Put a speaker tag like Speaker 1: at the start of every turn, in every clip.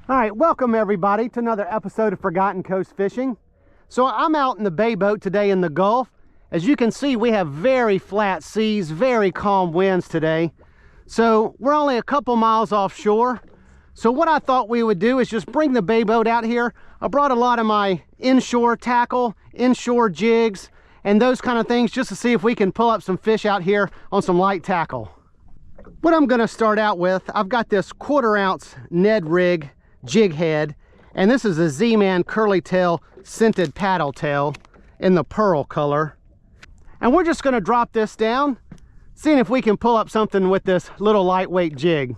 Speaker 1: All right, welcome everybody to another episode of Forgotten Coast Fishing. So I'm out in the bay boat today in the Gulf. As you can see, we have very flat seas, very calm winds today. So we're only a couple miles offshore. So what I thought we would do is just bring the bay boat out here. I brought a lot of my inshore tackle, inshore jigs, and those kind of things just to see if we can pull up some fish out here on some light tackle. What I'm gonna start out with, I've got this 1/4 ounce Ned rig jig head, and this is a Z-Man curly tail scented paddle tail in the pearl color. And we're just gonna drop this down, seeing if we can pull up something with this little lightweight jig.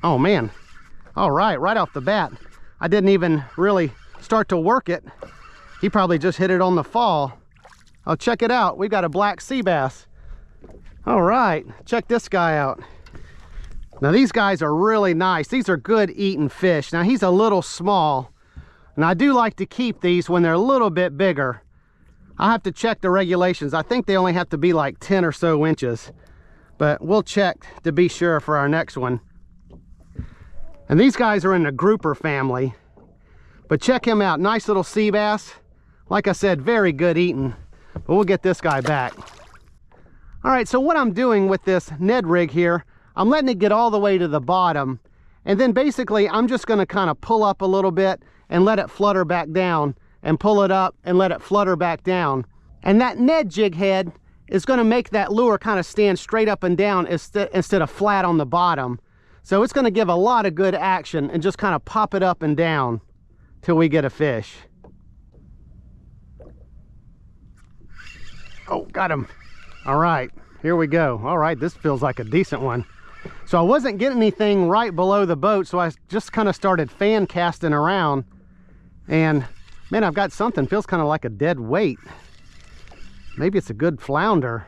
Speaker 1: Oh man, all right, right off the bat. I didn't even really start to work it. He probably just hit it on the fall. Oh, check it out, we've got a black sea bass. All right, check this guy out. Now these guys are really nice. These are good eating fish. Now he's a little small, and I do like to keep these when they're a little bit bigger. I'll have to check the regulations. I think they only have to be like 10 or so inches, but we'll check to be sure for our next one. And these guys are in the grouper family, but check him out. Nice little sea bass. Like I said, very good eating, but we'll get this guy back. All right, so what I'm doing with this Ned rig here, I'm letting it get all the way to the bottom, and then basically I'm just going to kind of pull up a little bit and let it flutter back down, and pull it up and let it flutter back down. And that Ned jig head is going to make that lure kind of stand straight up and down instead of flat on the bottom. So it's going to give a lot of good action and just kind of pop it up and down till we get a fish. Oh, got him. All right, here we go. All right, this feels like a decent one. So I wasn't getting anything right below the boat, so I just kind of started fan casting around, and man, I've got something. Feels kind of like a dead weight. Maybe it's a good flounder.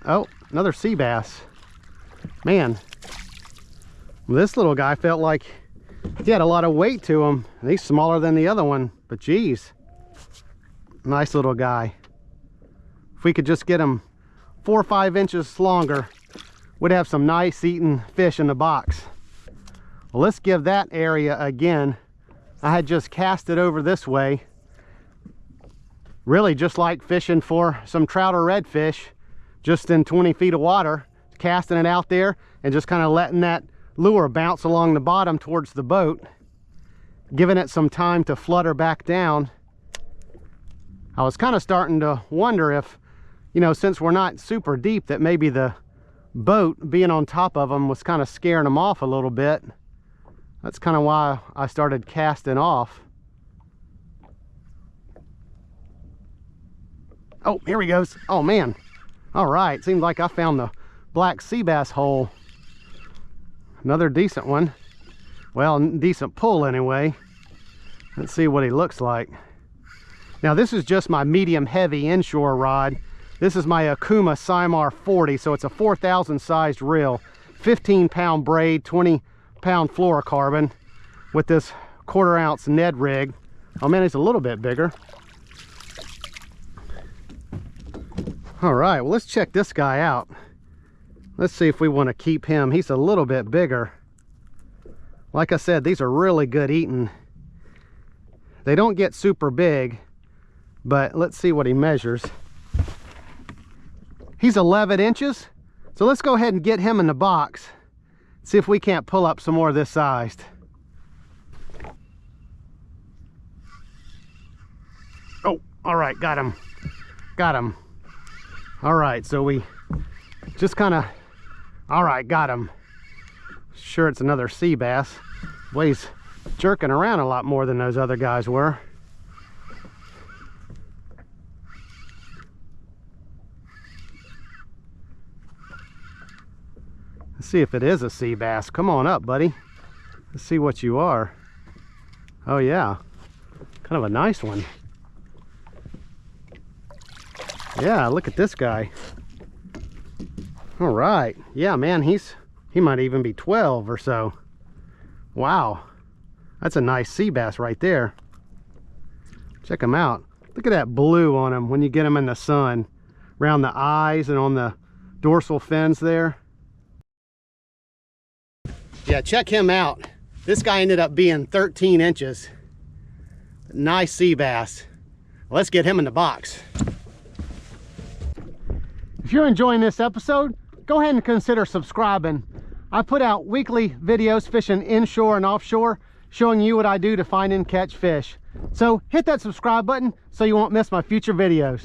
Speaker 1: Oh, another sea bass. Man, this little guy felt like he had a lot of weight to him. He's smaller than the other one, but geez, nice little guy. If we could just get him 4 or 5 inches longer, we'd have some nice eating fish in the box. Well, let's give that area again. I had just cast it over this way. Really just like fishing for some trout or redfish, just in 20 feet of water, casting it out there and just kind of letting that lure bounce along the bottom towards the boat, giving it some time to flutter back down. I was kind of starting to wonder if, you know, since we're not super deep, that maybe the boat being on top of them was kind of scaring them off a little bit. That's kind of why I started casting off. Oh, here he goes. Oh man. All right, seems like I found the black sea bass hole. Another decent one. Well, decent pull anyway. Let's see what he looks like. Now this is just my medium heavy inshore rod. This is my Akuma Cymar 40, so it's a 4,000 sized reel, 15-pound braid, 20-pound fluorocarbon with this 1/4 ounce Ned rig. Oh man, it's a little bit bigger. All right, well, let's check this guy out. Let's see if we want to keep him. He's a little bit bigger. Like I said, these are really good eating. They don't get super big, but let's see what he measures. He's 11 inches, so let's go ahead and get him in the box. See if we can't pull up some more this sized. Oh, all right, got him. Got him. All right, so we just kind of, all right, got him. Sure, it's another sea bass. Boy, he's jerking around a lot more than those other guys were. Let's see if it is a sea bass. Come on up, buddy. Let's see what you are. Oh yeah, kind of a nice one. Yeah, look at this guy. All right, yeah, man, he might even be 12 or so. Wow, that's a nice sea bass right there. Check him out. Look at that blue on him when you get him in the sun, around the eyes and on the dorsal fins there. Yeah, check him out. This guy ended up being 13 inches. Nice sea bass. Let's get him in the box. If you're enjoying this episode, go ahead and consider subscribing. I put out weekly videos fishing inshore and offshore, showing you what I do to find and catch fish. So hit that subscribe button so you won't miss my future videos.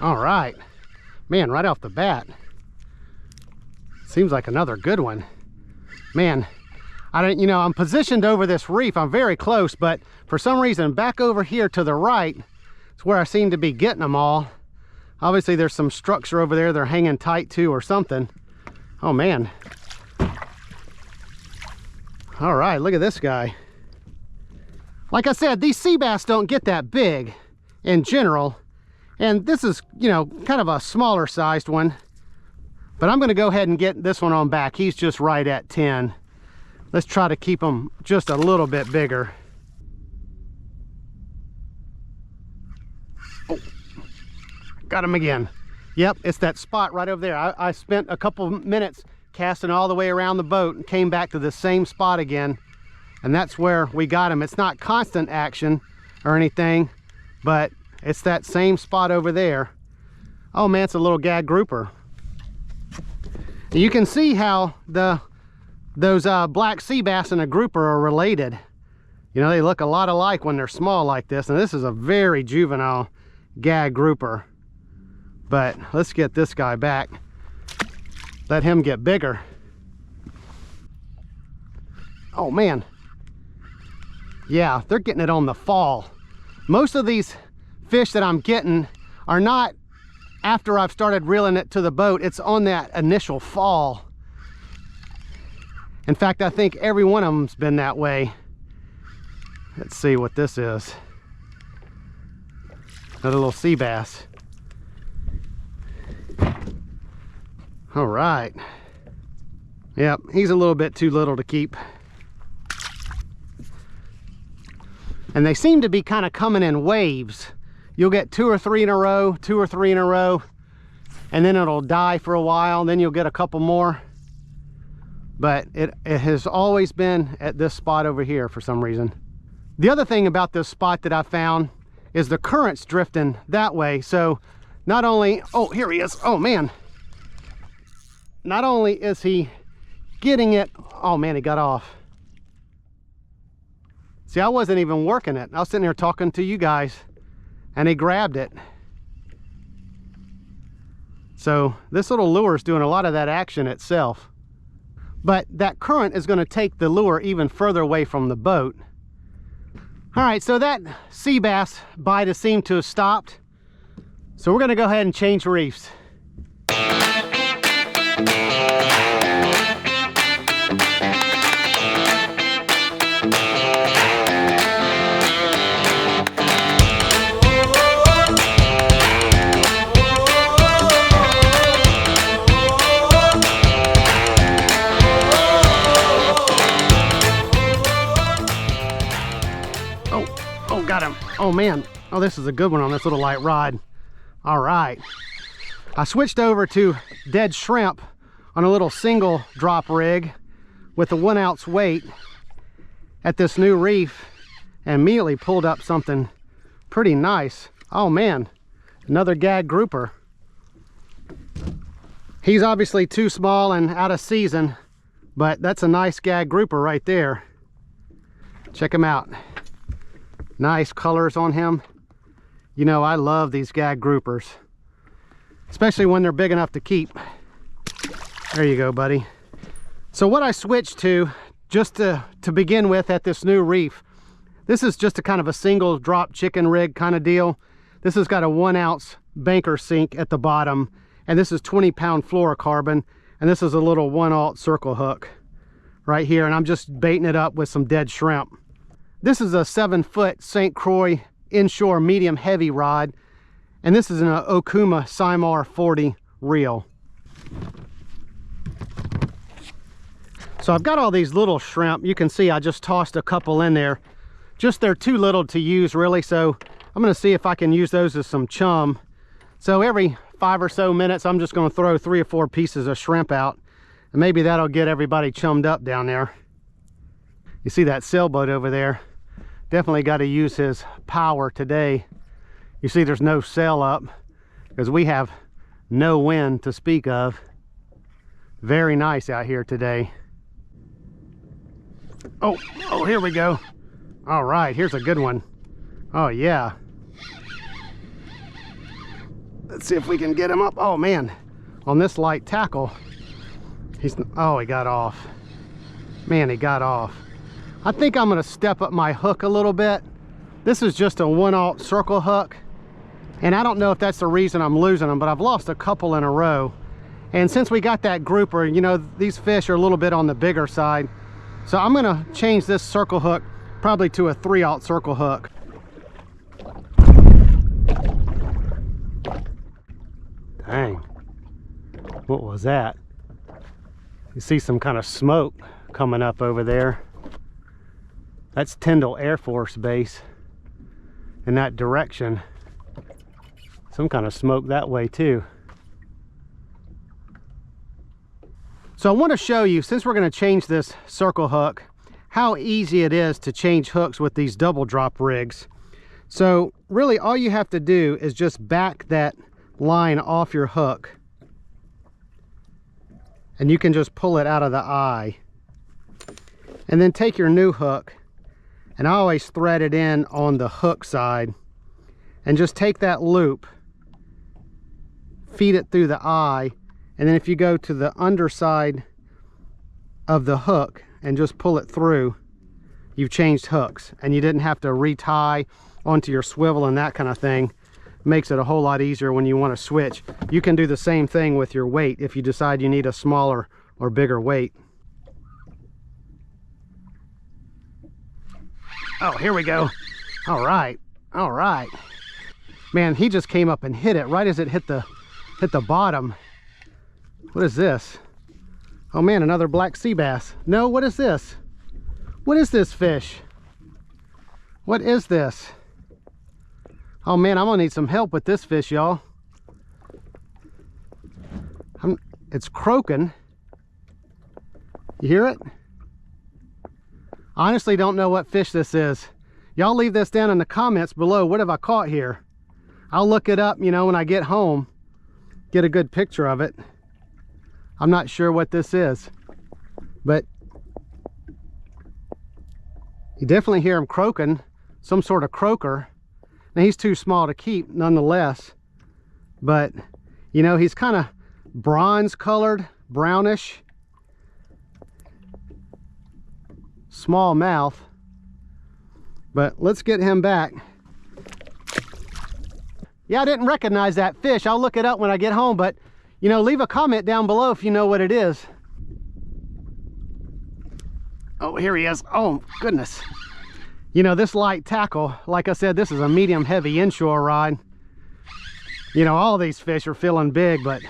Speaker 1: All right, man, right off the bat, seems like another good one. Man, I'm positioned over this reef. I'm very close, but for some reason back over here to the right is where I seem to be getting them all. Obviously there's some structure over there they're hanging tight to or something. Oh man. All right, look at this guy. Like I said, these sea bass don't get that big in general. And this is, kind of a smaller sized one. But I'm gonna go ahead and get this one on back. He's just right at 10. Let's try to keep him just a little bit bigger. Oh, got him again. Yep, it's that spot right over there. I spent a couple minutes casting all the way around the boat and came back to the same spot again. And that's where we got him. It's not constant action or anything, but it's that same spot over there. Oh man, it's a little gag grouper. You can see how those black sea bass and a grouper are related. They look a lot alike when they're small like this, and this is a very juvenile gag grouper. But let's get this guy back. Let him get bigger. Oh man. Yeah, they're getting it on the fall. Most of these fish that I'm getting are not after I've started reeling it to the boat. It's on that initial fall. In fact, I think every one of them's been that way. Let's see what this is. Another little sea bass. All right. Yep, he's a little bit too little to keep. And they seem to be kind of coming in waves. You'll get 2 or 3 in a row, 2 or 3 in a row, and then it'll die for a while, and then you'll get a couple more. But it has always been at this spot over here for some reason. The other thing about this spot that I found is the current's drifting that way. So not only, oh, here he is. Oh man. Not only is he getting it, oh man, he got off. See, I wasn't even working it. I was sitting here talking to you guys, and he grabbed it. So this little lure is doing a lot of that action itself. But that current is going to take the lure even further away from the boat. All right, so that sea bass bite has seemed to have stopped. So we're going to go ahead and change reefs. Got him. Oh man. Oh, this is a good one on this little light rod. All right. I switched over to dead shrimp on a little single drop rig with a 1 ounce weight at this new reef, and immediately pulled up something pretty nice. Oh man, another gag grouper. He's obviously too small and out of season, but that's a nice gag grouper right there. Check him out. Nice colors on him. I love these gag groupers, especially when they're big enough to keep. There you go, buddy. So what I switched to, just to begin with at this new reef, this is just a kind of a single drop chicken rig kind of deal. This has got a 1 ounce banker sink at the bottom, and this is 20-pound fluorocarbon, and this is a little 1/0 circle hook right here, and I'm just baiting it up with some dead shrimp. This is a 7-foot St. Croix inshore medium heavy rod, and this is an Okuma Cymar 40 reel. So I've got all these little shrimp. You can see I just tossed a couple in there. Just they're too little to use really, so I'm going to see if I can use those as some chum. So every 5 or so minutes, I'm just going to throw 3 or 4 pieces of shrimp out, and maybe that'll get everybody chummed up down there. You see that sailboat over there? Definitely got to use his power today. You see there's no sail up because we have no wind to speak of. Very nice out here today. Oh, here we go. All right, here's a good one. Oh yeah. Let's see if we can get him up. Oh man, on this light tackle, he got off. Man, he got off. I think I'm gonna step up my hook a little bit. This is just a 1/0 circle hook, and I don't know if that's the reason I'm losing them, but I've lost a couple in a row. And since we got that grouper, you know, these fish are a little bit on the bigger side. So I'm gonna change this circle hook probably to a 3/0 circle hook. Dang, what was that? You see some kind of smoke coming up over there. That's Tyndall Air Force Base in that direction. Some kind of smoke that way too. So I want to show you, since we're going to change this circle hook, how easy it is to change hooks with these double drop rigs. So really all you have to do is just back that line off your hook, and you can just pull it out of the eye. And then take your new hook, and I always thread it in on the hook side, and just take that loop, feed it through the eye, and then if you go to the underside of the hook and just pull it through, you've changed hooks, and you didn't have to retie onto your swivel and that kind of thing. Makes it a whole lot easier when you want to switch. You can do the same thing with your weight if you decide you need a smaller or bigger weight. Oh, here we go. All right, all right. Man, he just came up and hit it right as it hit the bottom. What is this? Oh man, another black sea bass. No, what is this? What is this fish? What is this? Oh man, I'm gonna need some help with this fish, y'all. It's croaking. You hear it? I honestly don't know what fish this is. Y'all leave this down in the comments below. What have I caught here? I'll look it up, you know, when I get home. Get a good picture of it. I'm not sure what this is, but you definitely hear him croaking, some sort of croaker. Now he's too small to keep nonetheless, but you know, he's kind of bronze colored, brownish, small mouth. But let's get him back. Yeah, I didn't recognize that fish. I'll look it up when I get home, but you know, leave a comment down below if you know what it is. Oh, here he is. Oh goodness. You know, this light tackle, like I said, this is a medium heavy inshore rod. You know, all these fish are feeling big, but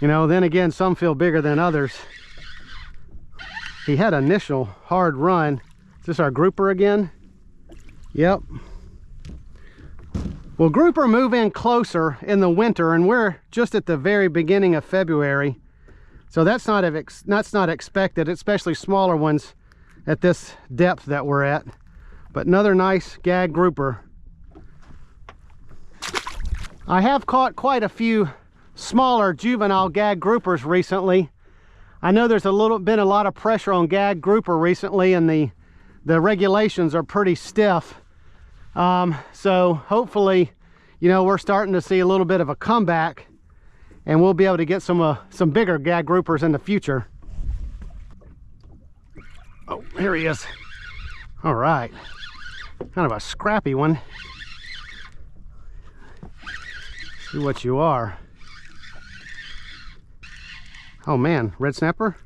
Speaker 1: you know, then again, some feel bigger than others. He had an initial hard run. Is this our grouper again? Yep. Well, grouper move in closer in the winter, and we're just at the very beginning of February. So that's not expected, especially smaller ones at this depth that we're at. But another nice gag grouper. I have caught quite a few smaller juvenile gag groupers recently. I know there's been a lot of pressure on gag grouper recently, and the regulations are pretty stiff. So hopefully, you know, we're starting to see a little bit of a comeback, and we'll be able to get some bigger gag groupers in the future. Oh, here he is. All right. Kind of a scrappy one. See what you are. Oh man, red snapper.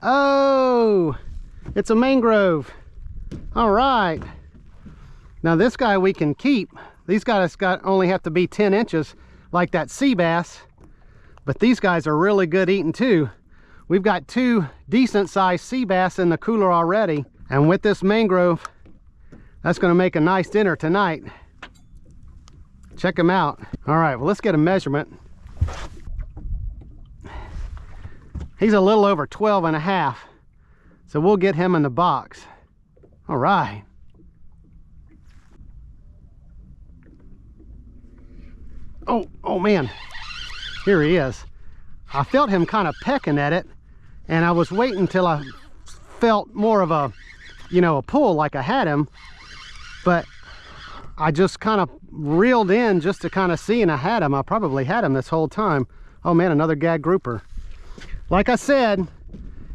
Speaker 1: Oh, it's a mangrove. All right. Now this guy we can keep. These guys only have to be 10 inches like that sea bass, but these guys are really good eating too. We've got 2 decent sized sea bass in the cooler already, and with this mangrove, that's going to make a nice dinner tonight. Check them out. All right, well, let's get a measurement. He's a little over 12 and a half. So we'll get him in the box. All right. Oh man, here he is. I felt him kind of pecking at it, and I was waiting till I felt more of a, you know, a pull like I had him, but I just kind of reeled in just to kind of see, and I had him. I probably had him this whole time. Oh man, another gag grouper. Like I said,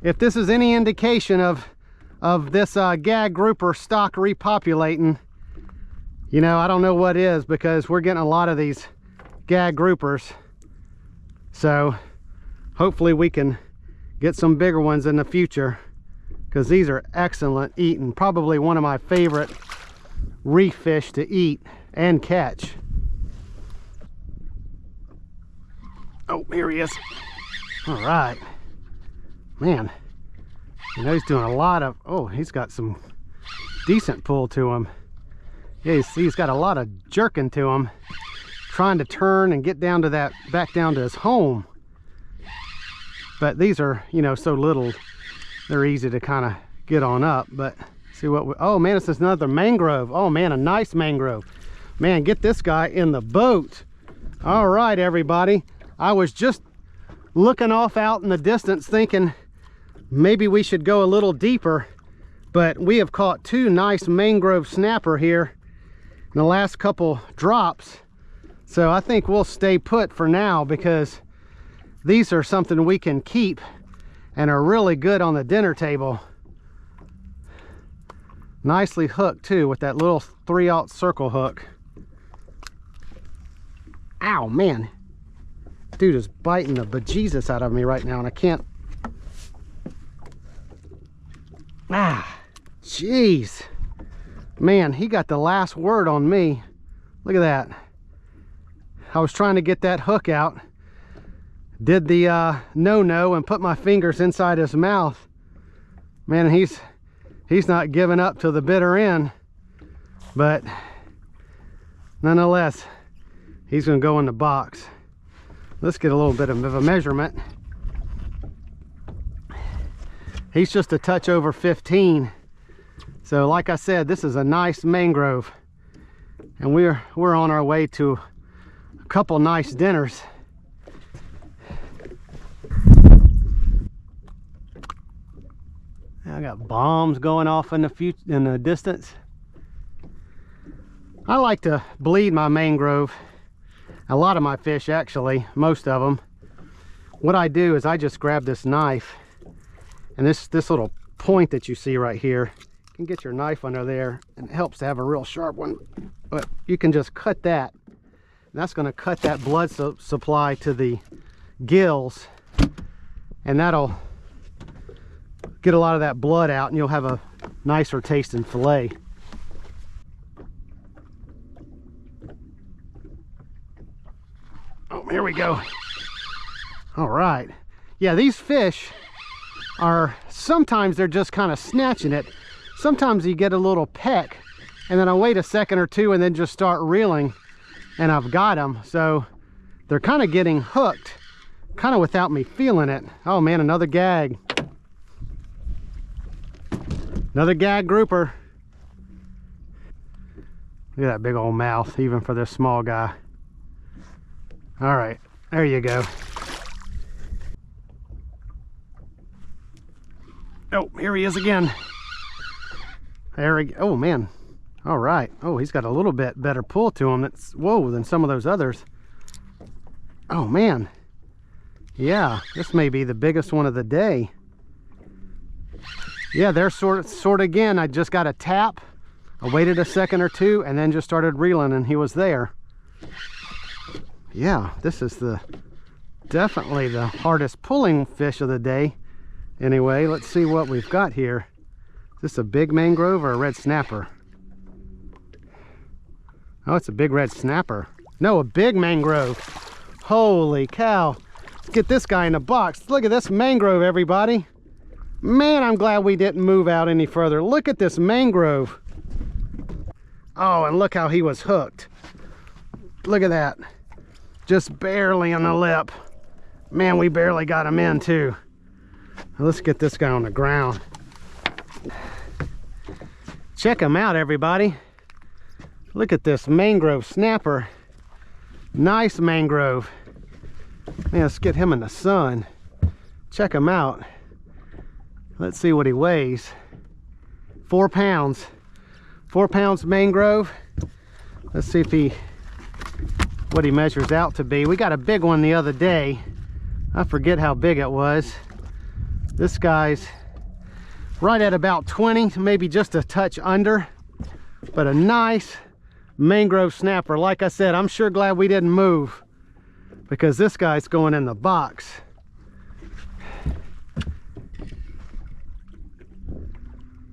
Speaker 1: if this is any indication of this gag grouper stock repopulating, you know, I don't know what is, because we're getting a lot of these gag groupers. So hopefully we can get some bigger ones in the future, because these are excellent eating. Probably one of my favorite reef fish to eat and catch. Oh, here he is. All right, man, you know, he's doing a lot of, oh, he's got some decent pull to him. Yeah, he's got a lot of jerking to him, trying to turn and get down to that, back down to his home. But these are, you know, so little, they're easy to kind of get on up. But see what we, oh man, it's another mangrove. Oh man, a nice mangrove. Man, get this guy in the boat. All right, everybody, I was just looking off out in the distance thinking maybe we should go a little deeper, but we have caught two nice mangrove snapper here in the last couple drops. So I think we'll stay put for now, because these are something we can keep and are really good on the dinner table. Nicely hooked too with that little 3/0 circle hook. Ow, man. Dude is biting the bejesus out of me right now, and I can't. Ah, jeez. Man, he got the last word on me. Look at that. I was trying to get that hook out. Did the no-no and put my fingers inside his mouth. Man, he's not giving up till the bitter end. But nonetheless, he's gonna go in the box. Let's get a little bit of a measurement. He's just a touch over 15. So like I said, this is a nice mangrove, and we're on our way to a couple nice dinners. I got bombs going off in the distance. I like to bleed my mangrove. A lot of my fish, actually, most of them. What I do is I just grab this knife, and this little point that you see right here, you can get your knife under there, and it helps to have a real sharp one. But you can just cut that, and that's going to cut that blood supply to the gills, and that'll get a lot of that blood out, and you'll have a nicer tasting fillet. Oh, here we go. All right. Yeah, these fish are, sometimes they're just kind of snatching it. Sometimes you get a little peck, and then I wait a second or two and then just start reeling, and I've got them. So they're kind of getting hooked, kind of without me feeling it. Oh man, another gag. Another gag grouper. Look at that big old mouth, even for this small guy. All right, there you go. Oh, here he is again. There we go. Oh man. All right. Oh, he's got a little bit better pull to him. That's, whoa, than some of those others. Oh man. Yeah, this may be the biggest one of the day. Yeah, they're sort of again. I just got a tap. I waited a second or two and then just started reeling, and he was there. Yeah, this is definitely the hardest pulling fish of the day. Anyway, let's see what we've got here. Is this a big mangrove or a red snapper? Oh, it's a big red snapper. No, a big mangrove. Holy cow. Let's get this guy in the box. Look at this mangrove, everybody. Man, I'm glad we didn't move out any further. Look at this mangrove. Oh, and look how he was hooked. Look at that. Just barely on the lip. Man, we barely got him in too. Let's get this guy on the ground. Check him out, everybody. Look at this mangrove snapper. Nice mangrove. Man, let's get him in the sun. Check him out. Let's see what he weighs. 4 pounds. 4 pounds mangrove. Let's see if what he measures out to be. We got a big one the other day. I forget how big it was. This guy's right at about 20, maybe just a touch under, but a nice mangrove snapper. Like I said, I'm sure glad we didn't move, because this guy's going in the box.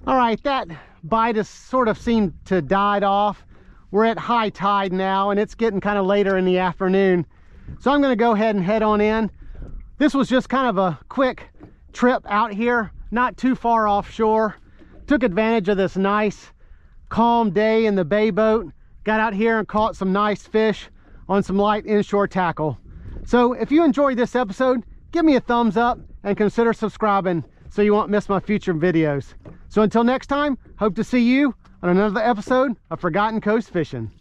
Speaker 1: All right, that bite has sort of seemed to died off. We're at high tide now, and it's getting kind of later in the afternoon, so I'm going to go ahead and head on in. This was just kind of a quick trip out here, not too far offshore. Took advantage of this nice calm day in the bay boat. Got out here and caught some nice fish on some light inshore tackle. So if you enjoyed this episode, give me a thumbs up and consider subscribing so you won't miss my future videos. So until next time, hope to see you on another episode of Forgotten Coast Fishing.